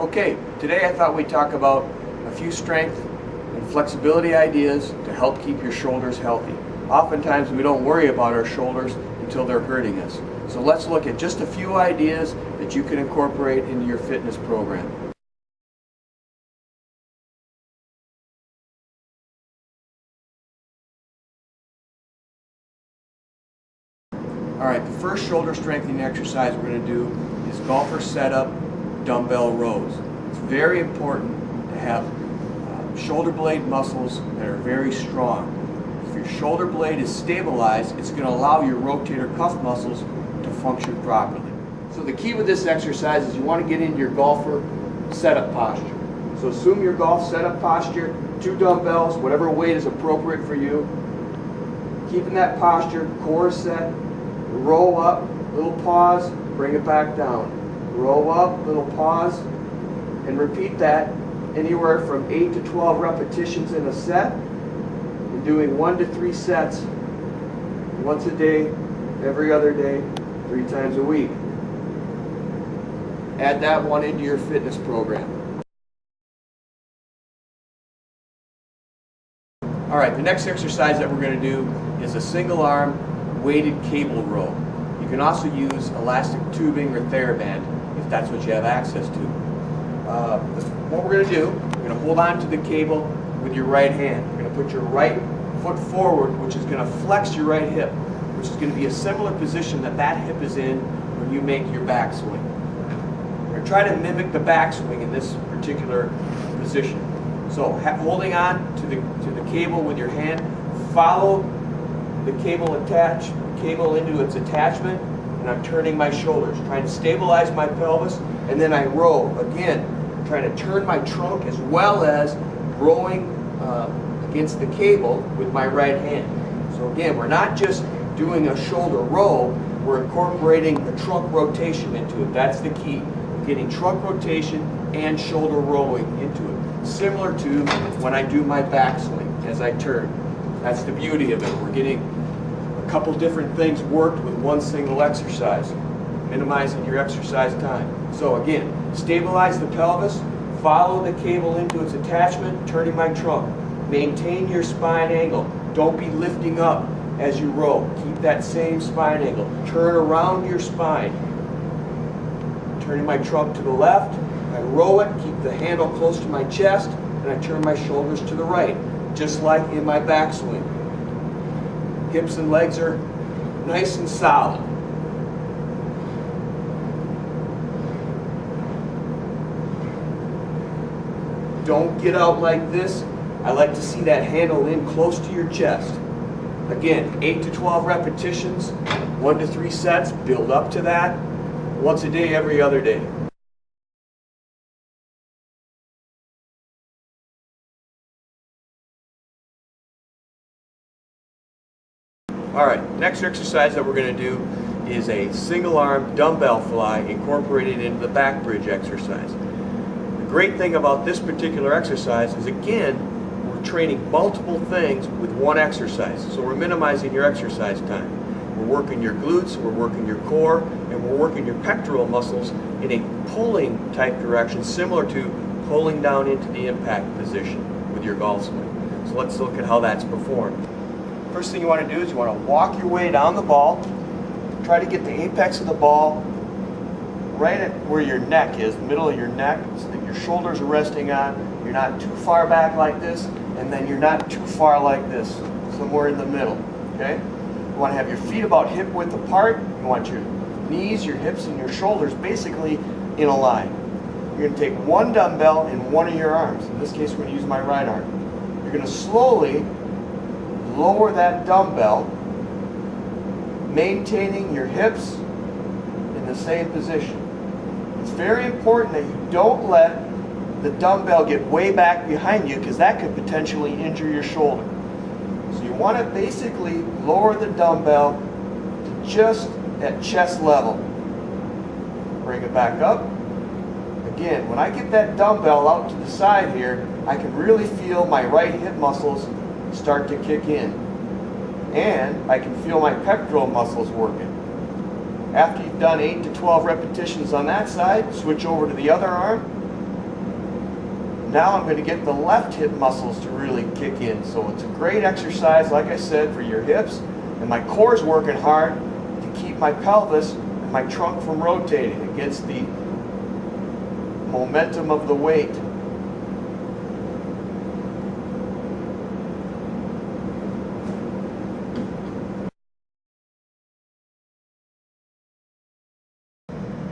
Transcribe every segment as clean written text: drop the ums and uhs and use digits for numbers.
Okay, today I thought we'd talk about a few strength and flexibility ideas to help keep your shoulders healthy. Oftentimes we don't worry about our shoulders until they're hurting us. So let's look at just a few ideas that you can incorporate into your fitness program. Alright, the first shoulder strengthening exercise we're going to do is golfer setup dumbbell rows. It's very important to have shoulder blade muscles that are very strong. If your shoulder blade is stabilized, it's going to allow your rotator cuff muscles to function properly. So the key with this exercise is you want to get into your golfer setup posture. So assume your golf setup posture, 2 dumbbells, whatever weight is appropriate for you. Keeping that posture, core set, roll up, little pause, bring it back down. Roll up, little pause, and repeat that anywhere from 8 to 12 repetitions in a set, and doing 1 to 3 sets once a day, every other day, 3 times a week. Add that one into your fitness program. Alright, the next exercise that we're going to do is a single arm weighted cable row. You can also use elastic tubing or TheraBand if that's what you have access to. What we're going to do, we're going to hold on to the cable with your right hand. You're going to put your right foot forward, which is going to flex your right hip, which is going to be a similar position that hip is in when you make your backswing. We're going to try to mimic the backswing in this particular position. So holding on to the cable with your hand, follow the cable into its attachment, and I'm turning my shoulders, trying to stabilize my pelvis, and then I row again, trying to turn my trunk as well as rowing against the cable with my right hand. So again, we're not just doing a shoulder row, we're incorporating the trunk rotation into it. That's the key, getting trunk rotation and shoulder rowing into it. Similar to when I do my backswing as I turn. That's the beauty of it. We're getting a couple different things worked with one single exercise, minimizing your exercise time. So again, stabilize the pelvis, follow the cable into its attachment, turning my trunk. Maintain your spine angle. Don't be lifting up as you row. Keep that same spine angle. Turn around your spine. Turning my trunk to the left, I row it, keep the handle close to my chest, and I turn my shoulders to the right, just like in my backswing. Hips and legs are nice and solid. Don't get out like this. I like to see that handle in close to your chest. Again, 8 to 12 repetitions, 1 to 3 sets, build up to that. Once a day, every other day. Alright, next exercise that we're going to do is a single arm dumbbell fly incorporated into the back bridge exercise. The great thing about this particular exercise is, again, we're training multiple things with one exercise. So we're minimizing your exercise time. We're working your glutes, we're working your core, and we're working your pectoral muscles in a pulling type direction, similar to pulling down into the impact position with your golf swing. So let's look at how that's performed. First thing you want to do is you want to walk your way down the ball. Try to get the apex of the ball right at where your neck is, the middle of your neck, so that your shoulders are resting on. You're not too far back like this, and then you're not too far like this, somewhere in the middle. Okay? You want to have your feet about hip width apart. You want your knees, your hips, and your shoulders basically in a line. You're going to take one dumbbell in one of your arms. In this case, we're going to use my right arm. You're going to slowly lower that dumbbell, maintaining your hips in the same position. It's very important that you don't let the dumbbell get way back behind you, because that could potentially injure your shoulder. So you want to basically lower the dumbbell to just at chest level. Bring it back up. Again, when I get that dumbbell out to the side here, I can really feel my right hip muscles start to kick in. And I can feel my pectoral muscles working. After you've done 8 to 12 repetitions on that side, switch over to the other arm, Now I'm going to get the left hip muscles to really kick in. So it's a great exercise, like I said, for your hips. And my core is working hard to keep my pelvis and my trunk from rotating against the momentum of the weight.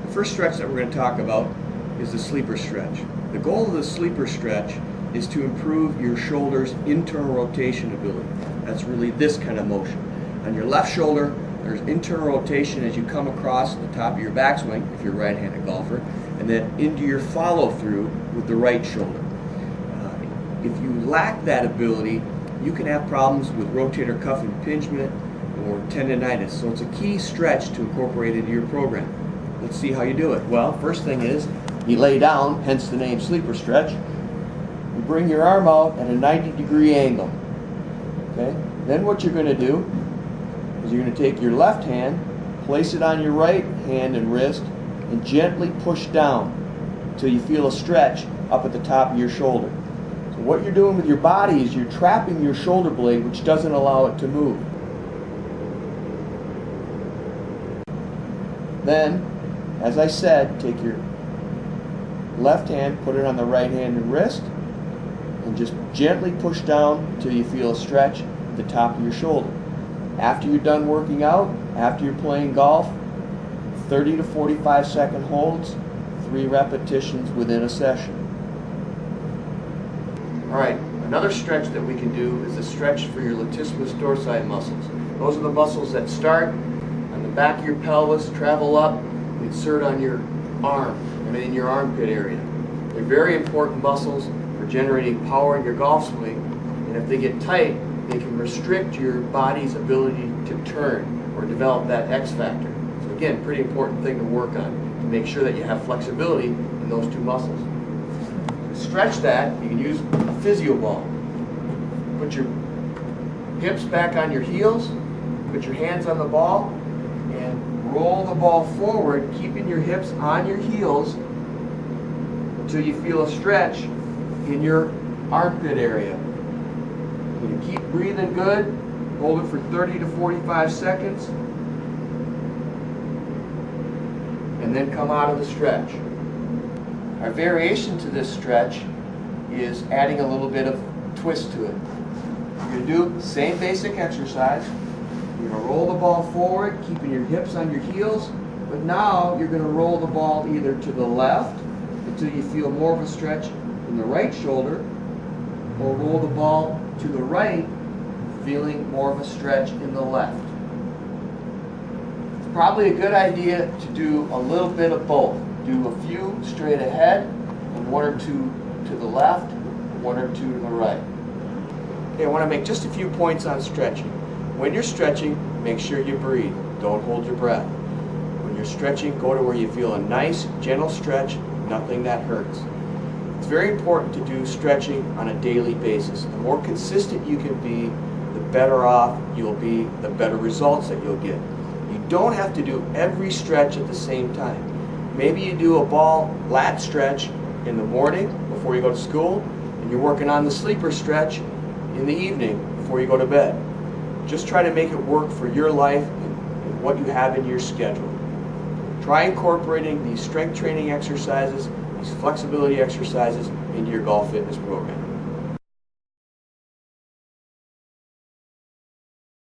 The first stretch that we're going to talk about is the sleeper stretch. The goal of the sleeper stretch is to improve your shoulder's internal rotation ability. That's really this kind of motion. On your left shoulder, there's internal rotation as you come across the top of your backswing, if you're a right-handed golfer, and then into your follow-through with the right shoulder. If you lack that ability, you can have problems with rotator cuff impingement or tendonitis. So it's a key stretch to incorporate into your program. Let's see how you do it. Well, first thing is, you lay down, hence the name sleeper stretch. You bring your arm out at a 90-degree angle. Okay? Then what you're going to do is you're going to take your left hand, place it on your right hand and wrist, and gently push down until you feel a stretch up at the top of your shoulder. So what you're doing with your body is you're trapping your shoulder blade, which doesn't allow it to move. Then, as I said, take your left hand, put it on the right hand and wrist, and just gently push down until you feel a stretch at the top of your shoulder. After you're done working out, after you're playing golf, 30 to 45 second holds, 3 repetitions within a session. Alright, another stretch that we can do is a stretch for your latissimus dorsi muscles. Those are the muscles that start on the back of your pelvis, travel up, and insert on your arm and in your armpit area. They're very important muscles for generating power in your golf swing, and if they get tight, they can restrict your body's ability to turn or develop that X factor. So again, pretty important thing to work on to make sure that you have flexibility in those 2 muscles. To stretch that, you can use a physio ball. Put your hips back on your heels, put your hands on the ball, and roll the ball forward, keeping your hips on your heels until you feel a stretch in your armpit area. You can keep breathing good, hold it for 30 to 45 seconds, and then come out of the stretch. Our variation to this stretch is adding a little bit of twist to it. You're going to do the same basic exercise. You're going to roll the ball forward, keeping your hips on your heels, but now you're going to roll the ball either to the left until you feel more of a stretch in the right shoulder, or roll the ball to the right, feeling more of a stretch in the left. It's probably a good idea to do a little bit of both. Do a few straight ahead, and 1 or 2 to the left, 1 or 2 to the right. Okay, I want to make just a few points on stretching. When you're stretching, make sure you breathe. Don't hold your breath. When you're stretching, go to where you feel a nice, gentle stretch, nothing that hurts. It's very important to do stretching on a daily basis. The more consistent you can be, the better off you'll be, the better results that you'll get. You don't have to do every stretch at the same time. Maybe you do a ball lat stretch in the morning before you go to school, and you're working on the sleeper stretch in the evening before you go to bed. Just try to make it work for your life and what you have in your schedule. Try incorporating these strength training exercises, these flexibility exercises into your golf fitness program.